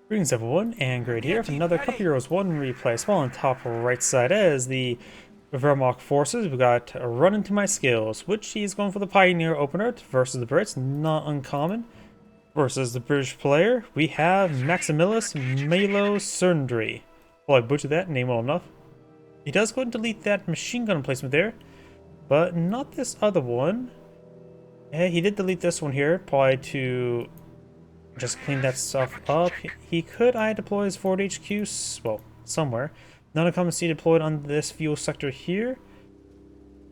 Greetings everyone, and Great here for another Couple Heroes 1 replay. Small on top right side as the Wehrmacht forces, we got RunIntoMySkills, which he's going for the Pioneer opener versus the Brits, not uncommon. Versus the British player, we have MaximusMiloserdny. Well, I butchered that name well enough. He does go and delete that machine gun placement there, but not this other one. Yeah, he did delete this one here, probably to just clean that stuff up. He could deploy his forward HQ, well, somewhere. None of common C deployed on this fuel sector here.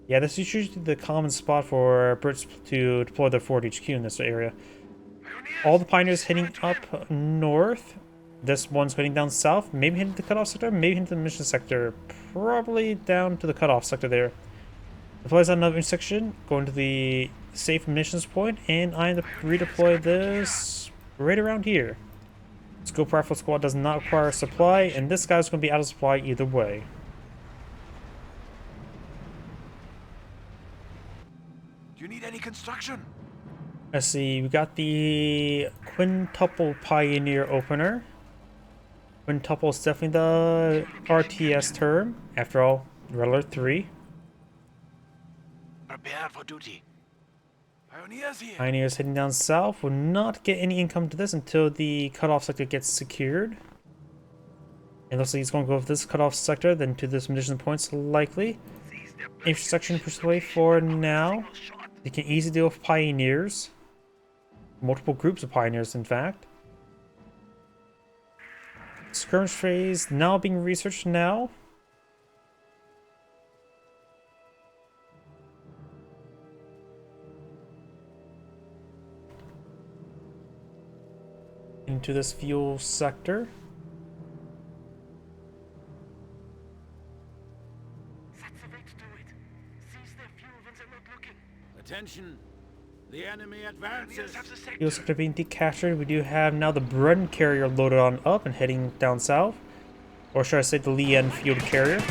Yeah, this is usually the common spot for Brits to deploy their forward HQ in this area. All the Pioneers heading up north. This one's heading down south, maybe hitting the cutoff sector, maybe hitting the mission sector. Probably down to the cutoff sector there. Deploys on another intersection, going to the safe munitions point, and I redeploy this right around here. Scope Rifle Squad does not require supply, and this guy's going to be out of supply either way. Do you need any construction? Let's see, we got the Quintuple Pioneer opener. Quintuple is definitely the RTS term. After all, Regular 3. Prepare for duty. Pioneers here. Pioneers heading down south will not get any income to this until the cutoff sector gets secured. And looks like he's going to go with this cutoff sector, then to this munition points likely. Intersection pushed away for now. You can easily deal with Pioneers. Multiple groups of Pioneers, in fact. Skirmish phase now being researched now. Into this fuel sector. Attention! The enemy advances. Fuel sector being decaptured. We do have now the Bren carrier loaded on up and heading down south. Or should I say the Lien field carrier.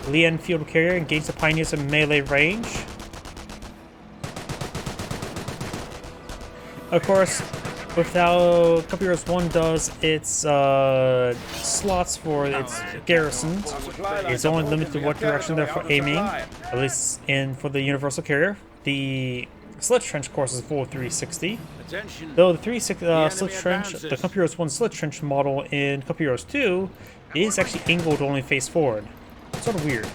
Lien field carrier engage the Pioneers in melee range. Of course, with how Couple Heroes 1 does its slots for its garrisons, it's only limited to what direction they're aiming, at least for the universal carrier. The slit trench course is full 360, though the slit trench, the Couple Heroes 1 slit trench model in Couple Heroes 2 is actually angled to only face forward. It's sort of weird.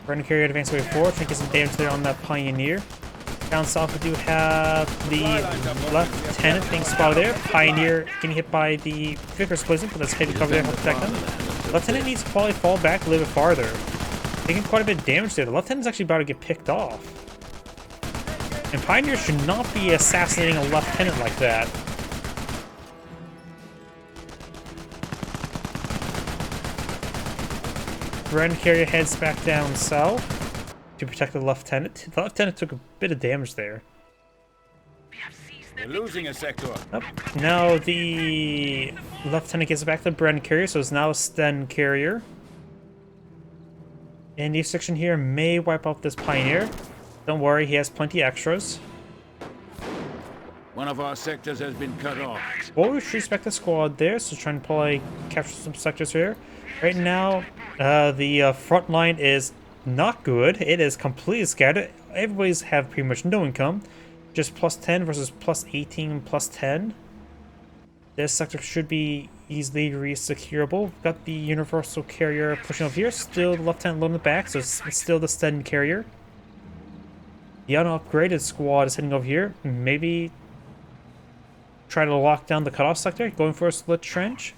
Bren carrier advance way forward, trying to get some damage there on that Pioneer. Down south we do have the Lieutenant being spotted there. Pioneer getting hit by the Vickers placement, but that's heavy cover there to protect him. Lieutenant needs to probably fall back a little bit farther. Taking quite a bit of damage there. The Lieutenant's actually about to get picked off. And Pioneer should not be assassinating a Lieutenant like that. Bren carrier heads back down south to protect the Lieutenant. The Lieutenant took a bit of damage there. We're losing a sector. Now the Lieutenant gets back to the Bren carrier, so it's now a Sten carrier. And the section here may wipe out this Pioneer. Don't worry, he has plenty extras. One of our sectors has been cut off. We'll respect the squad there, so trying to probably capture some sectors here. Right now, the Frontline is not good. It is completely scattered. Everybody's have pretty much no income. Just plus 10 versus plus 18, plus 10. This sector should be easily re-securable. Got the universal carrier pushing over here. Still the Lieutenant low in the back, so it's still the Sten carrier. The unupgraded squad is heading over here. Maybe try to lock down the cutoff sector. Going for a split trench.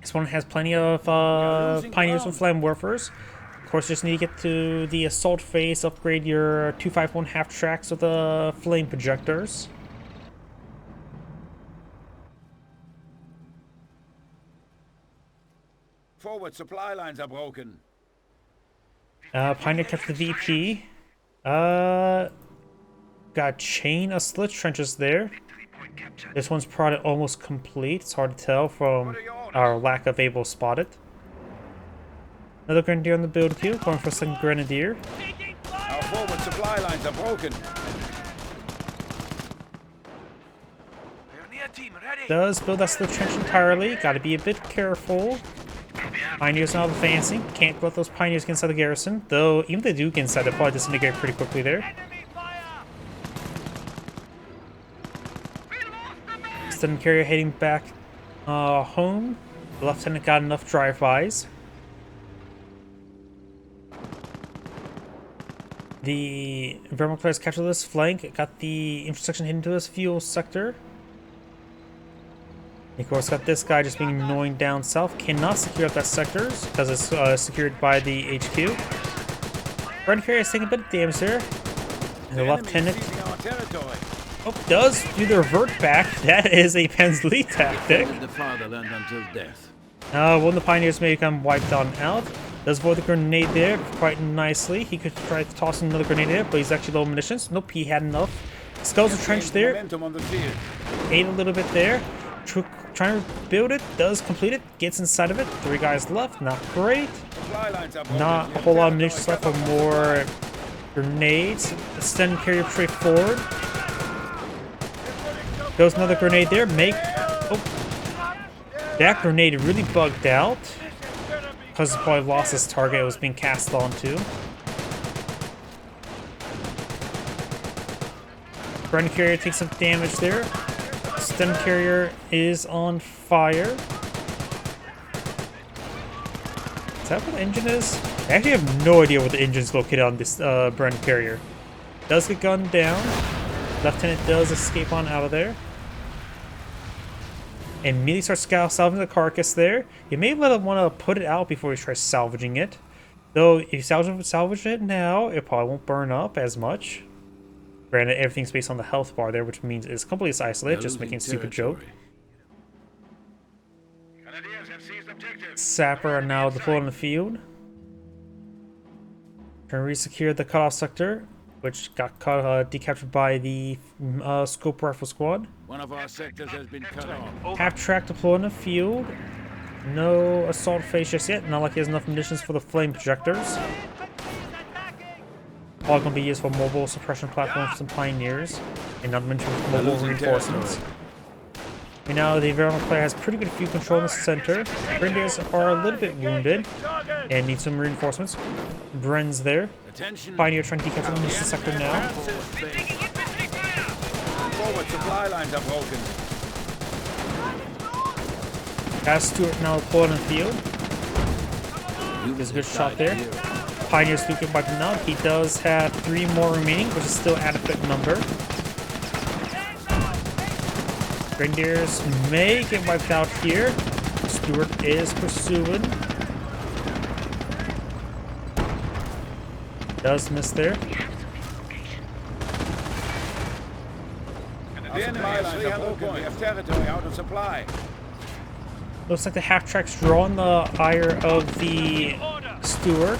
This one has plenty of Pioneers and Flamwerfers. Of course, just need to get to the assault phase, upgrade your 251 half tracks with the flame projectors. Forward supply lines are broken. Pioneer kept the VP. Got a chain of slit trenches there. This one's probably almost complete. It's hard to tell from our lack of able to spot it. Another Grenadier on the build queue, going for some Grenadier. Our forward supply lines are broken. Does build that slow trench entirely. Gotta be a bit careful. Pioneers now advancing. Can't let those pioneers get inside the garrison. Though, even if they do get inside, they'll probably disintegrate pretty quickly there. Student carrier heading back home. The lieutenant got enough drive-bys. The Vermont players captured this flank. Got the intersection hidden to this fuel sector. Of course, got this guy just being annoying down south. Cannot secure up that sector because it's secured by the HQ. Front carrier is taking a bit of damage there. And the lieutenant does do the revert back. That is a Penn's lead tactic. The fatherland until death. One of the pioneers may become wiped on out. Does avoid the grenade there quite nicely. He could try to toss another grenade there, but he's actually low munitions. Nope, he had enough. Skulls a trench there. Ate a little bit there. Trying to build it, does complete it, gets inside of it. 3 guys left, not great. Not a whole lot of munitions left for more grenades. Extend carrier straight forward. Goes another grenade there. That grenade really bugged out because it probably lost its target it was being cast onto. Front carrier takes some damage there. Stun carrier is on fire. Is that what the engine is? I actually have no idea what the engine is located on this Bren carrier. Does get gunned down. Lieutenant does escape on out of there. And immediately starts salvaging the carcass there. You may want to put it out before you try salvaging it. Though, if you salvage it now, it probably won't burn up as much. Granted, everything's based on the health bar there, which means it's completely isolated, just making a stupid joke. Sapper are now deployed on the field. Trying to re-secure the cutoff sector, which got decaptured by the scope rifle squad. One of our sectors has been cut off. Half-track deployed on the field. No assault phase just yet. Not like he has enough munitions for the flame projectors. All going to be used for mobile suppression platforms for some pioneers, and not mention mobile reinforcements. Right now, the environmental player has pretty good field control in the center. Grenadiers are a little bit wounded and need some reinforcements. Bren's there. Pioneer trying to decapture the mission sector now. Forward supply lines are broken. As Stewart now deployed on the field. There's a good shot there. Pioneers do get wiped out. He does have 3 more remaining, which is still adequate number. Grenadiers may get wiped out here. Stewart is pursuing. Does miss there. The enemy has broken. We have territory out of supply. Looks like the half-track's drawing the ire of the Stewart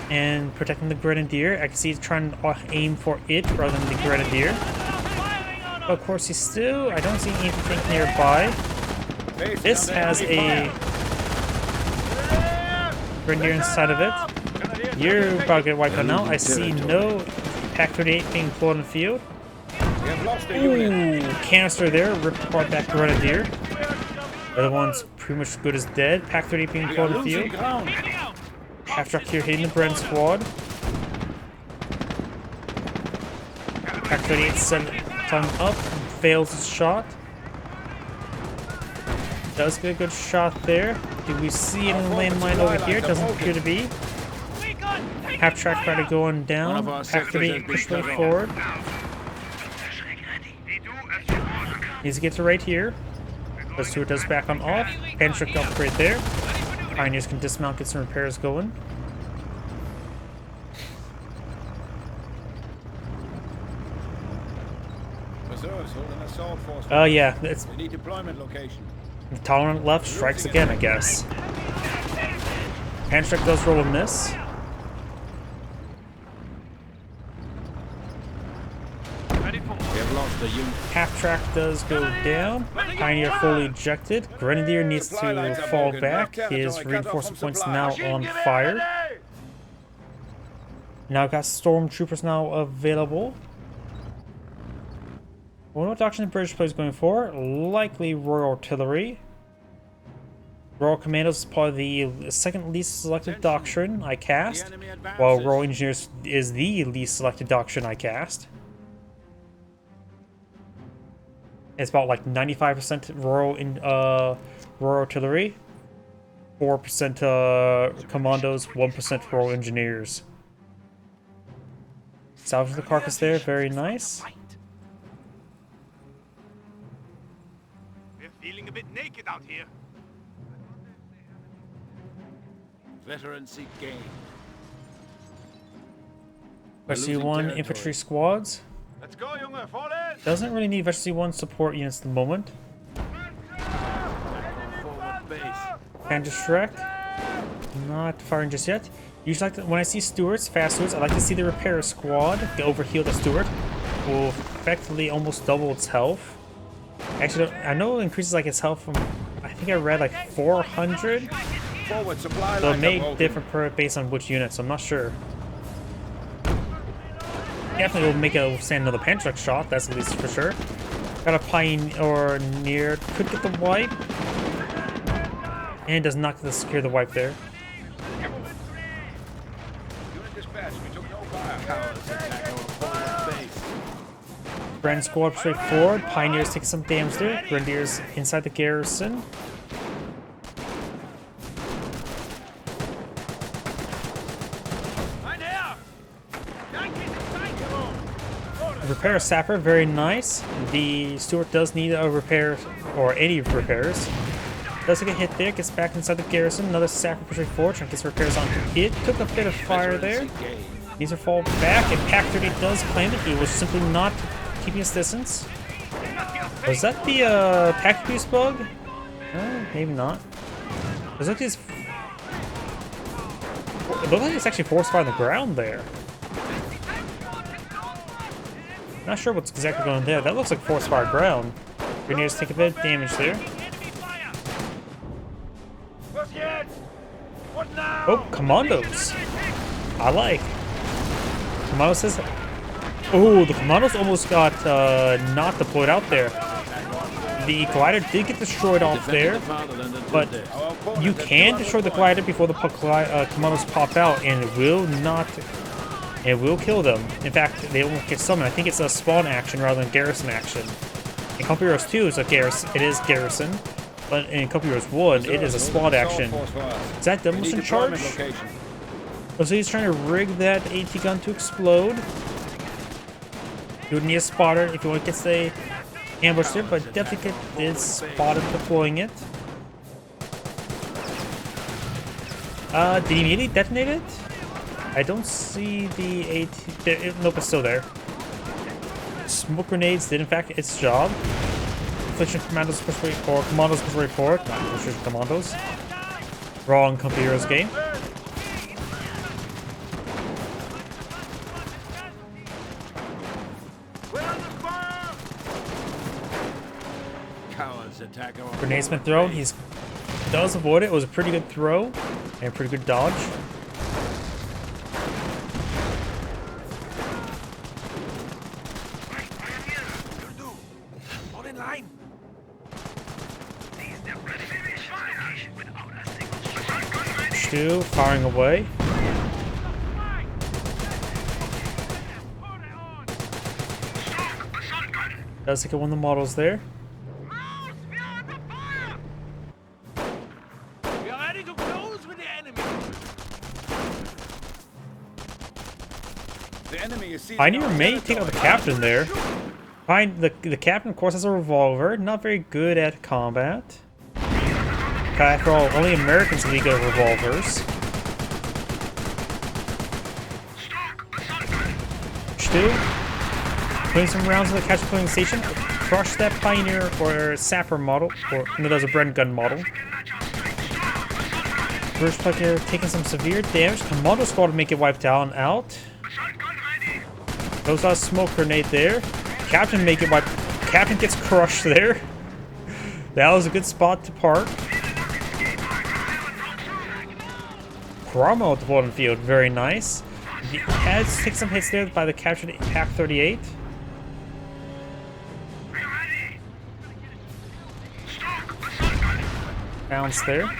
and protecting the Grenadier. I can see he's trying to aim for it rather than the Grenadier. Of course, he's still... I don't see anything nearby. This has a Grenadier inside of it. You're about to get wiped out now. I see no Pack 38 being deployed in the field. Ooh, canister there. Ripped apart that Grenadier. The other one's pretty much good as dead. Pack 38 being deployed in the field. Half-track here hitting the Bren squad. Pack 38 tongue up. Fails his shot. Does get a good shot there. Do we see any landmine over here? Doesn't appear to be. Half-track try to going down. Pack 38 push way forward. Needs to get to right here. Let's see what does back on off. Pantrick upgrade there. Pioneers can dismount, get some repairs going. Oh yeah, it's the deployment location. The tolerant left strikes again, I guess. Pantrick does roll a miss. Half-track does go down. Pioneer fully ejected. Grenadier needs to fall back. His reinforcement points now on fire. Now got stormtroopers now available. Well, what doctrine the British plays going for? Likely Royal Artillery. Royal Commandos is probably the second least selected doctrine I cast, while Royal Engineers is the least selected doctrine I cast. It's about like 95% Royal Artillery, 4% Commandos, 1% Royal Engineers. Salvage the carcass there, very nice. We're feeling a bit naked out here. Veterans seek gain. Veteran 1 infantry squads. Let's go, Junge, fall in! Doesn't really need Veteran 1 support units at the moment. Forward base. Can distract. Not firing just yet. Usually, when I see Stuarts, fast Stuarts, I like to see the repair squad get overheal the Stuart. Will effectively almost double its health. Actually, I know it increases like its health from, I think I read like 400. Forward supply So it lines may are broken. differ based on which unit, so I'm not sure. Definitely will make it stand another Pantrax shot, that's at least for sure. Got a Pioneer near, could get the wipe. And does not get to secure the wipe there. Unit dispatch. We took no fire. Cowards attack our forward base. Grand squad straight forward. Pioneers take some damage there. Grenadiers inside the garrison. Repair sapper, very nice. The Stuart does need a repair, or any repairs. Does get hit there, gets back inside the garrison. Another sapper pushing forward, trying to get some repairs on it. Took a bit of fire there. Needs to fall back, and Pack 30 does claim it. He was simply not keeping his distance. Was that the pack abuse bug? Maybe not. It looks like it's actually force fire on the ground there. Not sure what's exactly going on there. That looks like force fire ground. Grenadiers take a bit of damage there. Oh, Commandos. I like. Commandos says. Oh, the Commandos almost got not deployed out there. The glider did get destroyed off there, but you can destroy the glider before the Commandos pop out, and it will not. It will kill them. In fact, they won't get summoned. I think it's a spawn action rather than garrison action. In Company Heroes 2, it's a garrison. It is garrison, but in Company Heroes 1, it is a spawn action. Is that demolition charge? Oh, so he's trying to rig that AT gun to explode. You would need a spotter if you want to get the ambush there, but definitely is spotted deploying it. Did he immediately detonate it? I don't see the AT. Nope, it's still there. Smoke grenades did in fact its job. Infliction Commandos push rate or Commandos push rate forward. Not push rate Commandos. Wrong Company Heroes game. Cowards attack our Grenade's been thrown. He does avoid it. It was a pretty good throw and a pretty good dodge. Two, firing away. Does take one of the models there. We are ready to close with the enemy. The enemy is seizing Pioneer our may take out the territory. captain there. The captain, of course, has a revolver. Not very good at combat. After all, only Americans can be good at revolvers. Two. Putting some rounds in the catch filling station. Crush that Pioneer or Sapper model. Or, no, that was a Bren gun model. First player taking some severe damage. Commando squad to make it wiped down out. Those are a smoke grenade there. Captain make it wipe. Captain gets crushed there. That was a good spot to park. Cromwell deployed on the field, very nice. The heads take some hits there by the captured Pack 38. Bounce there.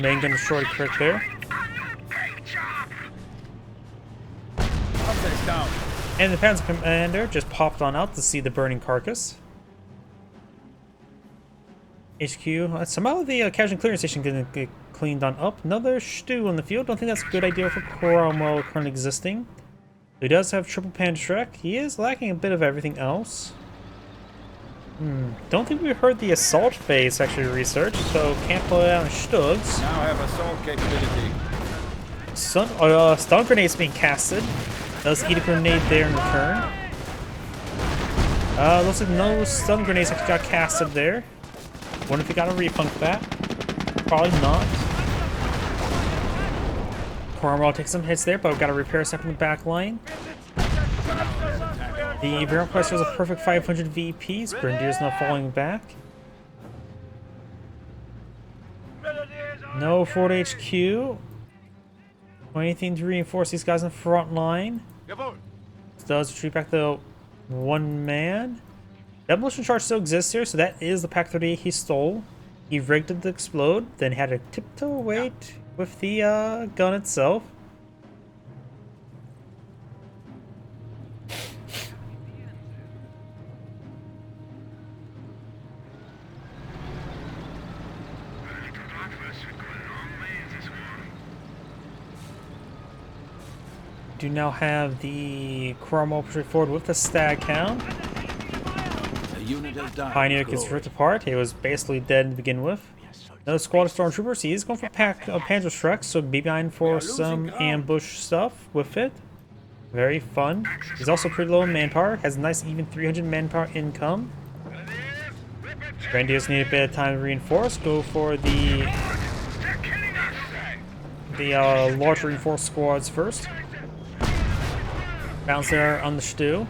Main gun destroyed quick there. Update's down. And the Panzer Commander just popped on out to see the burning carcass. HQ. Somehow the casualty clearance station didn't get cleaned on up. Another stew on the field. Don't think that's a good idea for Cromwell currently existing. He does have triple Panzerschreck. He is lacking a bit of everything else. Don't think we heard the assault phase actually researched, so can't pull it out in Stugs. Now have assault capability. Stun grenades being casted. Does eat a grenade there in return. Looks like no stun grenades actually got casted there. Wonder if he got a refund for that. Probably not. Cromwell takes some hits there, but we've got a repair step in the back line. The Barrel Quest has a perfect 500 VPs. Grenadier's not falling back. No Fort HQ. Anything to reinforce these guys in the front line. Does retreat back to 1 man. Demolition charge still exists here, so that is the Pak-38 he stole. He rigged it to explode, then had to tiptoe away with the gun itself. Do now have the Cromwell push forward with the stag count. Pioneer gets ripped apart. He was basically dead to begin with. Another squad of stormtroopers. He is going for Panzerschreck, so be behind for some ambush stuff with it. Very fun. He's also pretty low in manpower. Has a nice even 300 manpower income. Grenadiers need a bit of time to reinforce. Go for the large reinforced squads first. Bounce there on the stew.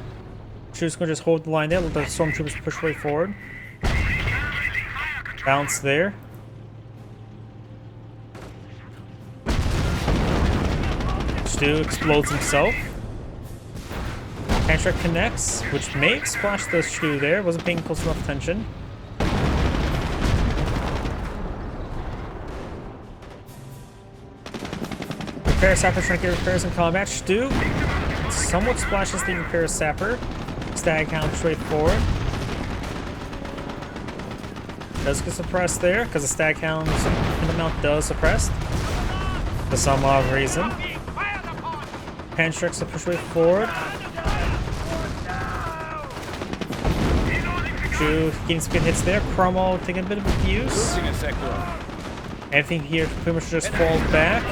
Stew's gonna just hold the line there, let the stormtroopers push way forward. Bounce there. Stew explodes himself. Panzerschreck connects, which may splash the stew there. Wasn't paying close enough attention. Repair Sapper trying to get repairs in combat. Stew somewhat splashes the Repair Sapper. Stag count straight forward. Does get suppressed there because the stag count in the mount does suppressed for some odd reason. Panzerschreck's to push way forward. Two getting some good hits there. Cromwell taking a bit of abuse. Everything here pretty much just falls back.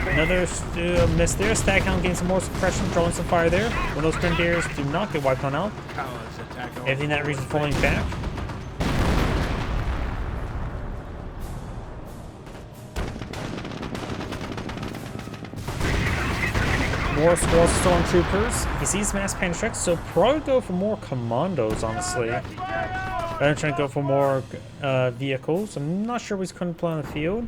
Another miss there. Stag count getting some more suppression, drawing some fire there. When those Grenadiers do not get wiped on out. Everything in that region falling back. More squads of stormtroopers. He sees mass Panzerschreck, so probably go for more Commandos, honestly. I'm trying to go for more vehicles. I'm not sure he's going to play on the field.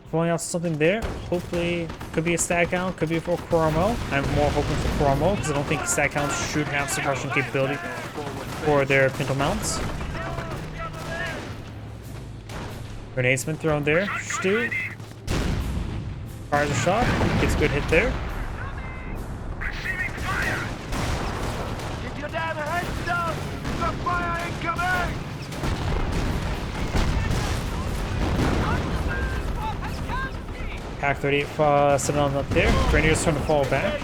Pulling out something there. Hopefully, could be a stag count, could be for Cromwell. I'm more hoping for Cromwell because I don't think stag counts should have suppression capability for their pinto mounts. Grenade's been thrown there. Stew fires a shot, gets a good hit there. Keep your damn heads down! The fire incoming! Pak-38 sitting on up there. Grenadiers trying to fall back.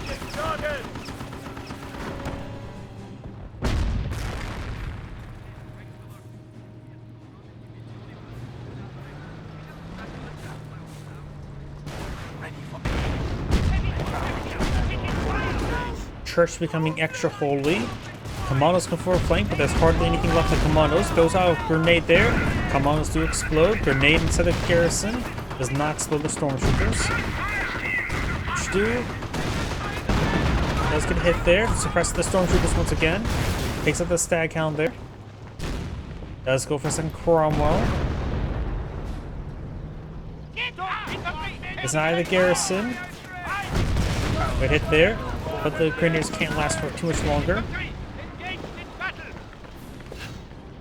Church becoming extra holy. Commandos come forward flank, but there's hardly anything left of Commandos. Goes out a grenade there. Commandos do explode. Grenade instead of garrison. Does not explode the stormtroopers. Stew does get hit there. Suppress the stormtroopers once again. Takes up the stag hound there. Does go for some Cromwell. It's not the garrison. Good hit there, but the grenadiers can't last for too much longer.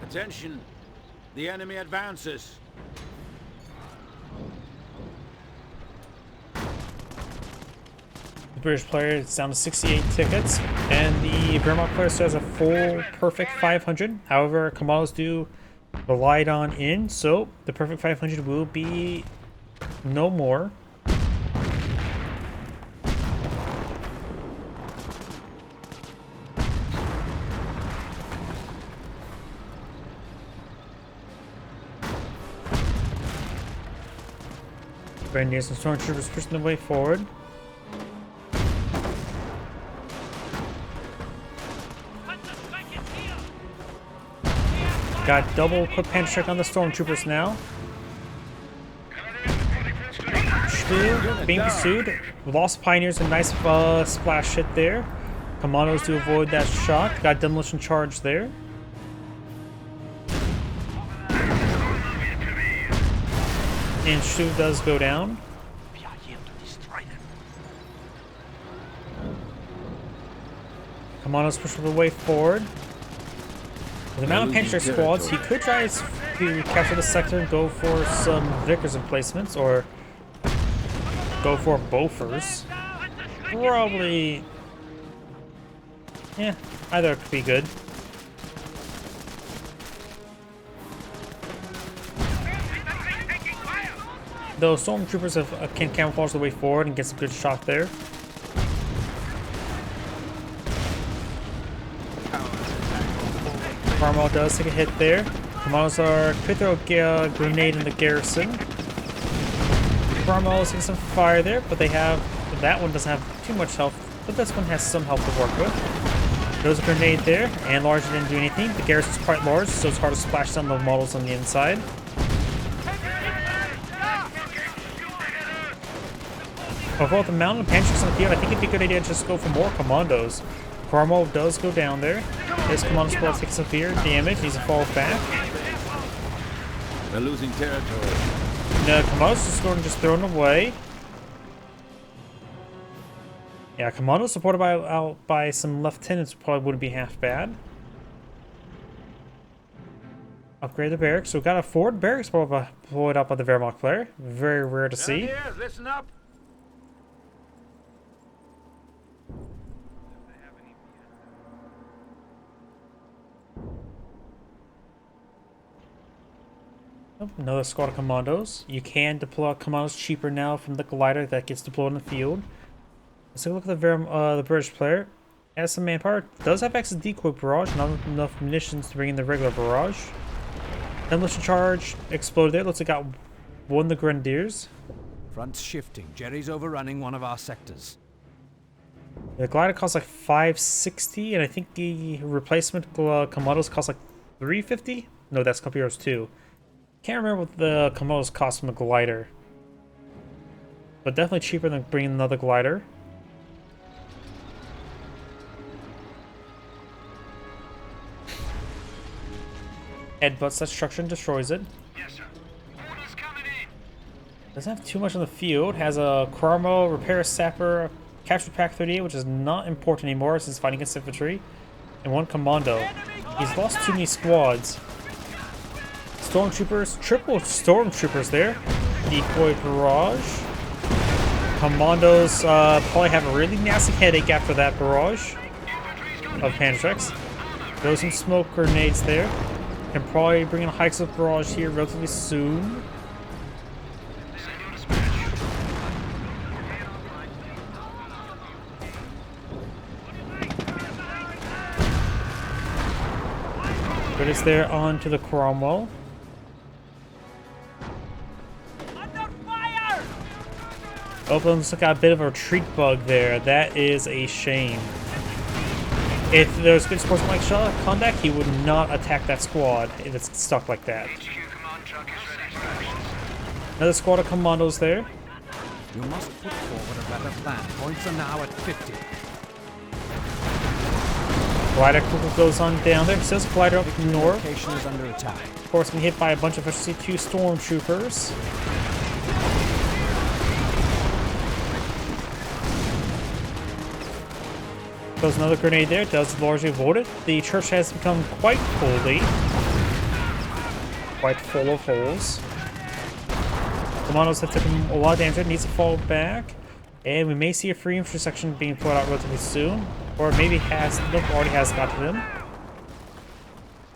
Attention! The enemy advances. The British player is down to 68 tickets, and the Wehrmacht player still has a full perfect 500. However, Commandos do relied on in, so the perfect 500 will be no more. Grenadiers and stormtroopers pushing the way forward. Got double quick punch check on the stormtroopers now. Still being pursued. Lost pioneers, a nice splash hit there. Commandos to avoid that shot. Got demolition charge there. And Shu does go down. We are here to destroy them. Commandos push the way forward. With the amount of Panther squads, he could try to capture the sector and go for some Vickers emplacements, or go for Bofors. Probably, yeah, either could be good. Though stormtroopers can camouflage the way forward and get some good shot there. Carmel does take a hit there. Commandos are could throw a grenade in the garrison. Carmel is getting some fire there, but they have that one doesn't have too much health, but this one has some health to work with. There's a grenade there, and large didn't do anything. The garrison's quite large, so it's hard to splash down the models on the inside. Overall, the mountain pancakes on the field, I think it'd be a good idea to just go for more commandos. Carmel does go down there. This commando squad takes severe damage. Needs to fall back. They're losing territory. No, commandos just going just thrown away. Yeah, commandos supported by some lieutenants probably wouldn't be half bad. Upgrade the barracks. So we got a forward barracks deployed up by the Wehrmacht player. Very rare to see. Here, listen up. Another squad of commandos. You can deploy commandos cheaper now from the glider that gets deployed in the field. Let's take a look at the British player. Has some manpower. Does have access to decoy barrage. Not enough munitions to bring in the regular barrage. Demolition charge exploded there. Looks like got one of the grenadiers. Front's shifting. Jerry's overrunning one of our sectors. The glider costs like 560, and I think the replacement commandos cost like 350. No, that's Compiros too. Can't remember what the commandos cost from the glider, but definitely cheaper than bringing another glider. Headbutts that structure and destroys it. Yes, sir. Orders coming in. Doesn't have too much on the field. Has a Cromwell, Repair Sapper, Capture Pack 38, which is not important anymore since fighting against infantry, and one commando. He's lost too many squads. Stormtroopers, triple stormtroopers there. Decoy barrage. Commandos probably have a really nasty headache after that barrage of Pantrax. Throw some smoke grenades there. Can probably bring in a hikes of barrage here relatively soon. But it's there onto the Cromwell. Open looks like a bit of a retreat bug there. That is a shame. If there was good sportsmanlike conduct, he would not attack that squad if it's stuck like that. Another squad of commandos there. You must put forward a better plan. Points are now at 50. Glider quickly goes on down there. It says glider up north. Location is under attack. Of course, been hit by a bunch of FC2 stormtroopers. Throws another grenade there. Does largely avoid it. The church has become quite holy. Quite full of holes. Commandos have taken a lot of damage. It needs to fall back. And we may see a free infantry section being put out relatively soon. Or maybe has, nope, already has got to them.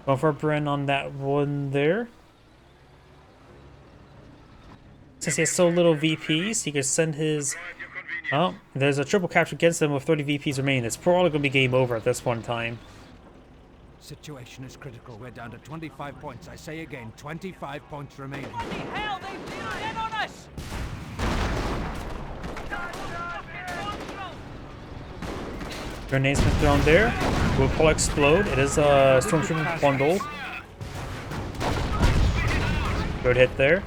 Going for a Bren on that one there. Since he has so little VPs, he could send his... Oh, there's a triple capture against them with 30 VPs remaining. It's probably going to be game over at this one time. Situation is critical. We're down to 25 points. I say again, 25 points remaining. What the hell? They've zeroed in on us! Grenades been thrown there. Will probably explode. It is a Stormtrooper bundle. Good hit there.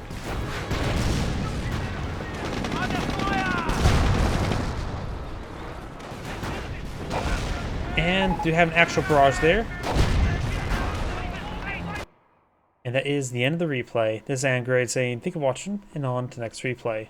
And do have an actual barrage there. And that is the end of the replay. This is Android saying thank you for watching, and on to the next replay.